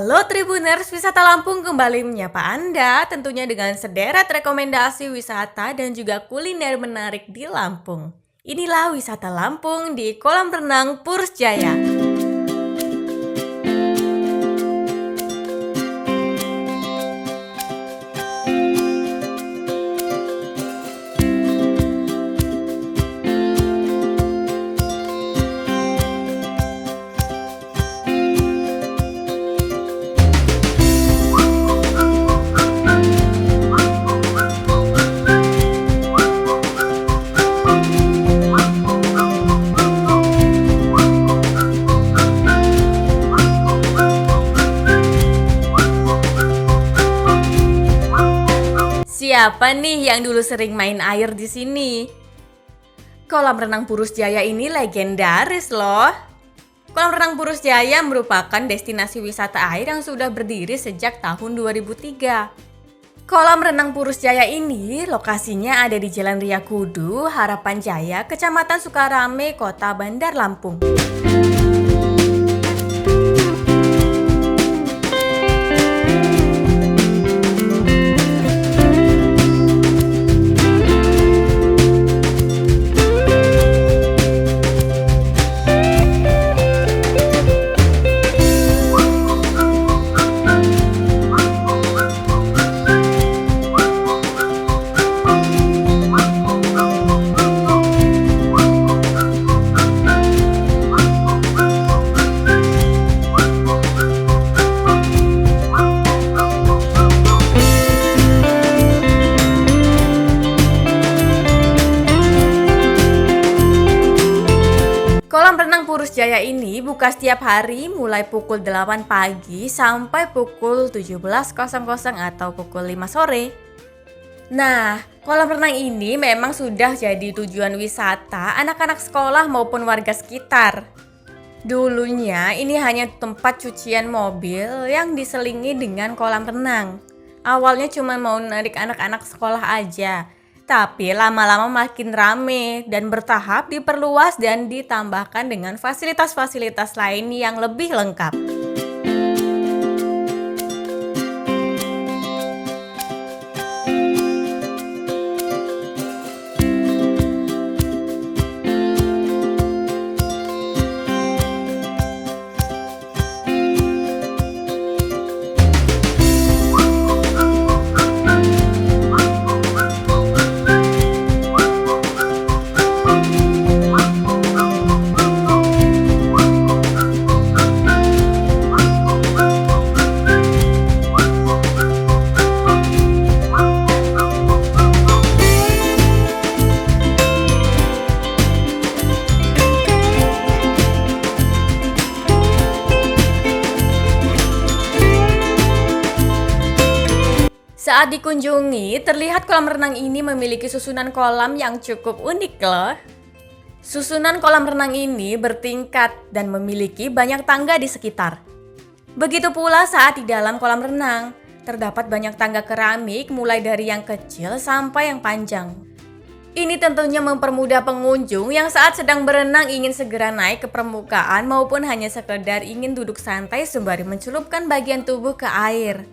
Halo Tribuners, Wisata Lampung kembali menyapa Anda tentunya dengan sederet rekomendasi wisata dan juga kuliner menarik di Lampung. Inilah Wisata Lampung di Kolam Renang Purus Jaya. Siapa nih yang dulu sering main air di sini? Kolam renang Purus Jaya ini legendaris loh. Kolam renang Purus Jaya merupakan destinasi wisata air yang sudah berdiri sejak tahun 2003. Kolam renang Purus Jaya ini lokasinya ada di Jalan Ria Kudu, Harapan Jaya, Kecamatan Sukarame, Kota Bandar Lampung. Kolam renang Purus Jaya ini buka setiap hari mulai pukul 8 pagi sampai pukul 17.00 atau pukul 5 sore. Nah, kolam renang ini memang sudah jadi tujuan wisata anak-anak sekolah maupun warga sekitar. Dulunya ini hanya tempat cucian mobil yang diselingi dengan kolam renang. Awalnya cuma mau menarik anak-anak sekolah aja. Tapi lama-lama makin rame dan bertahap diperluas dan ditambahkan dengan fasilitas-fasilitas lain yang lebih lengkap. Saat dikunjungi, terlihat kolam renang ini memiliki susunan kolam yang cukup unik loh. Susunan kolam renang ini bertingkat dan memiliki banyak tangga di sekitar. Begitu pula saat di dalam kolam renang, terdapat banyak tangga keramik mulai dari yang kecil sampai yang panjang. Ini tentunya mempermudah pengunjung yang saat sedang berenang ingin segera naik ke permukaan maupun hanya sekedar ingin duduk santai sembari mencelupkan bagian tubuh ke air.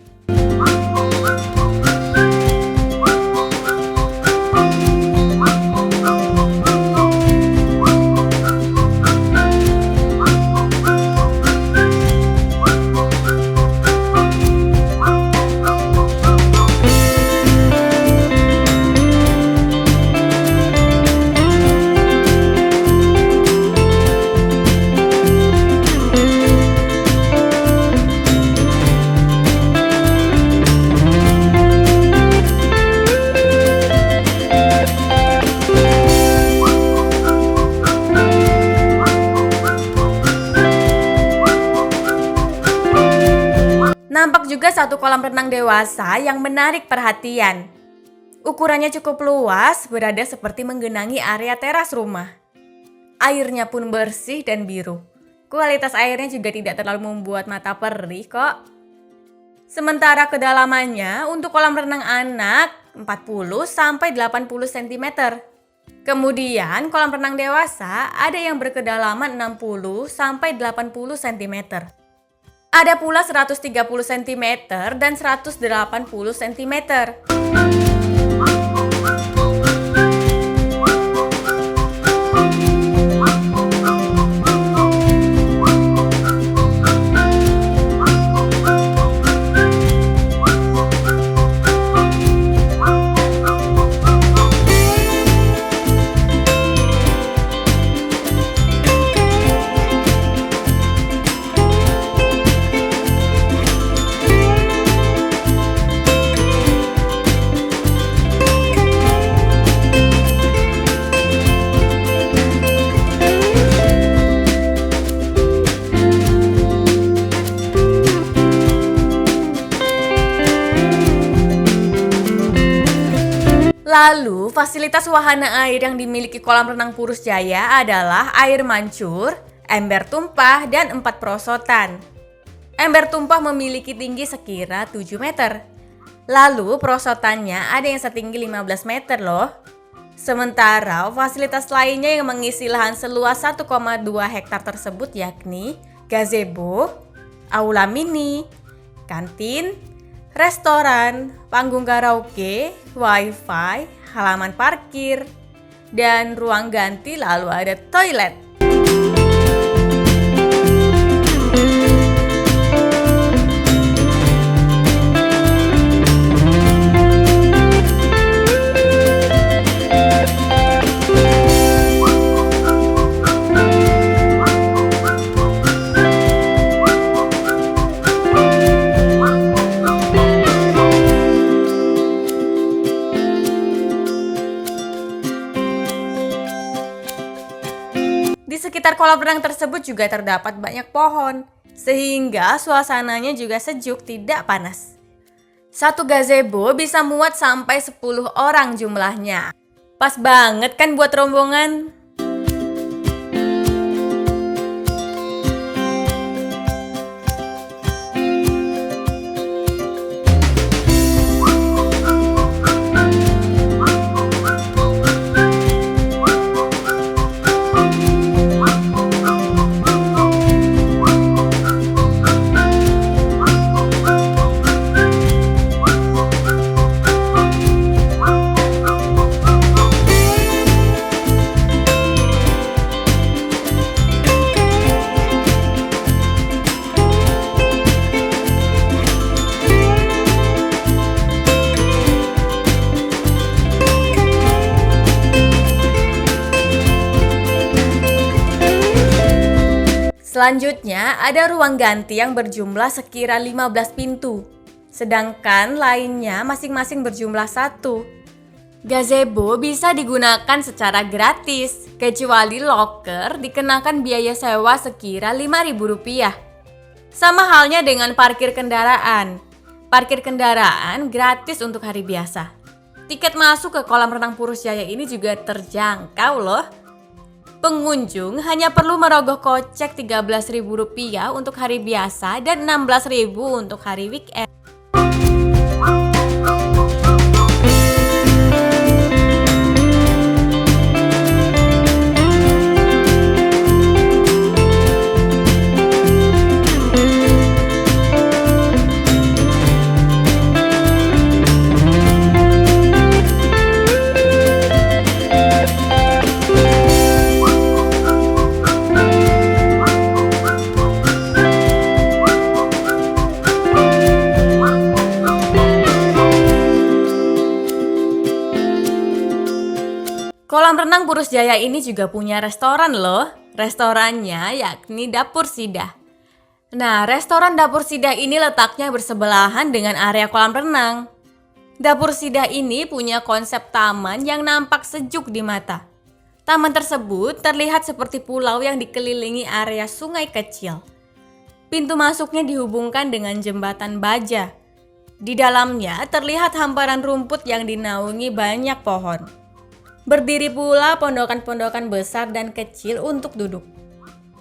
Nampak juga satu kolam renang dewasa yang menarik perhatian. Ukurannya cukup luas, berada seperti menggenangi area teras rumah. Airnya pun bersih dan biru. Kualitas airnya juga tidak terlalu membuat mata perih kok. Sementara kedalamannya untuk kolam renang anak 40 sampai 80 cm. Kemudian kolam renang dewasa ada yang berkedalaman 60 sampai 80 cm. Ada pula 130 cm dan 180 cm. Lalu, fasilitas wahana air yang dimiliki kolam renang Purus Jaya adalah air mancur, ember tumpah, dan 4 perosotan. Ember tumpah memiliki tinggi sekira 7 meter. Lalu, perosotannya ada yang setinggi 15 meter loh. Sementara, fasilitas lainnya yang mengisi lahan seluas 1,2 hektar tersebut yakni gazebo, aula mini, kantin, restoran, panggung karaoke, wifi, halaman parkir, dan ruang ganti, lalu ada toilet. Di sekitar kolam renang tersebut juga terdapat banyak pohon, sehingga suasananya juga sejuk, tidak panas. Satu gazebo bisa muat sampai 10 orang jumlahnya. Pas banget kan buat rombongan? Selanjutnya ada ruang ganti yang berjumlah sekira 15 pintu, sedangkan lainnya masing-masing berjumlah 1. Gazebo bisa digunakan secara gratis, kecuali loker dikenakan biaya sewa sekira Rp5.000. Sama halnya dengan parkir kendaraan. Parkir kendaraan gratis untuk hari biasa. Tiket masuk ke kolam renang Purus Jaya ini juga terjangkau loh. Pengunjung hanya perlu merogoh kocek Rp13.000 untuk hari biasa dan Rp16.000 untuk hari weekend. Kolam renang Purus Jaya ini juga punya restoran loh. Restorannya yakni Dapur Sidah. Nah, restoran Dapur Sidah ini letaknya bersebelahan dengan area kolam renang. Dapur Sidah ini punya konsep taman yang nampak sejuk di mata. Taman tersebut terlihat seperti pulau yang dikelilingi area sungai kecil. Pintu masuknya dihubungkan dengan jembatan baja. Di dalamnya terlihat hamparan rumput yang dinaungi banyak pohon. Berdiri pula pondokan-pondokan besar dan kecil untuk duduk.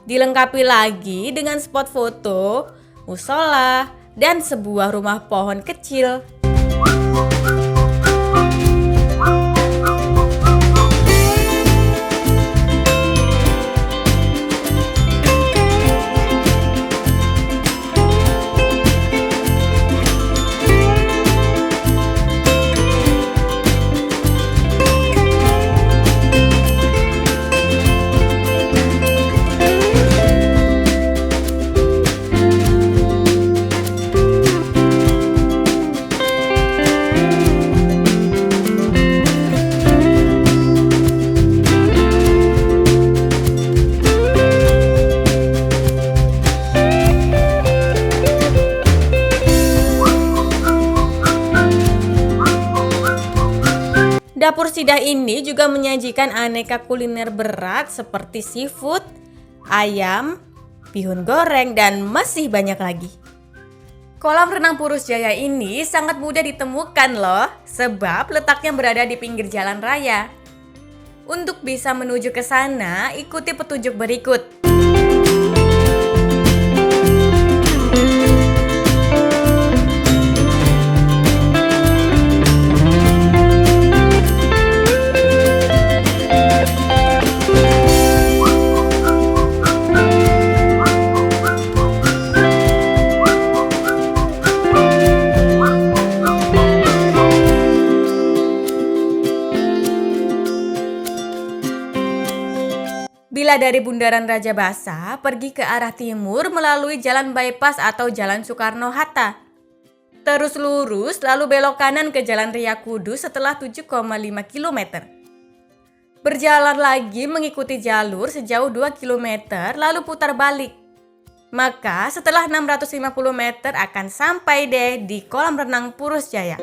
Dilengkapi lagi dengan spot foto, musola, dan sebuah rumah pohon kecil. Dapur Sidah ini juga menyajikan aneka kuliner berat seperti seafood, ayam, bihun goreng, dan masih banyak lagi. Kolam renang Purus Jaya ini sangat mudah ditemukan loh, sebab letaknya berada di pinggir jalan raya. Untuk bisa menuju ke sana, ikuti petunjuk berikut. Bila dari Bundaran Raja Basa pergi ke arah timur melalui Jalan Bypass atau Jalan Soekarno-Hatta. Terus lurus lalu belok kanan ke Jalan Raya Kudus setelah 7,5 km. Berjalan lagi mengikuti jalur sejauh 2 km lalu putar balik. Maka setelah 650 meter akan sampai deh di kolam renang Purus Jaya.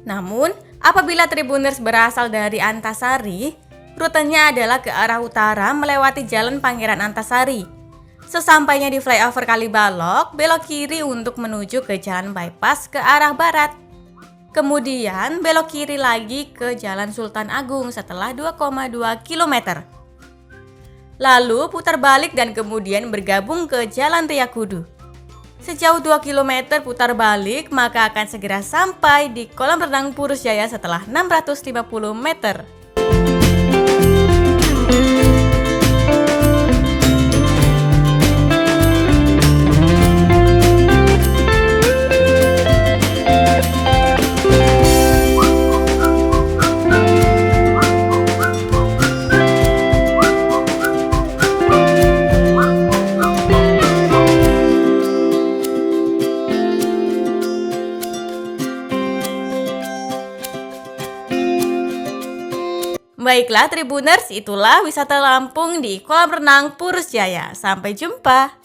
Namun, apabila Tribuners berasal dari Antasari, rutenya adalah ke arah utara melewati Jalan Pangeran Antasari. Sesampainya di flyover Kalibalok, belok kiri untuk menuju ke Jalan Bypass ke arah barat. Kemudian belok kiri lagi ke Jalan Sultan Agung setelah 2,2 km. Lalu putar balik dan kemudian bergabung ke Jalan Raya Kudu. Sejauh 2 km putar balik, maka akan segera sampai di kolam renang Purus Jaya setelah 650 meter. Baiklah Tribuners, itulah wisata Lampung di kolam renang Purus Jaya. Sampai jumpa.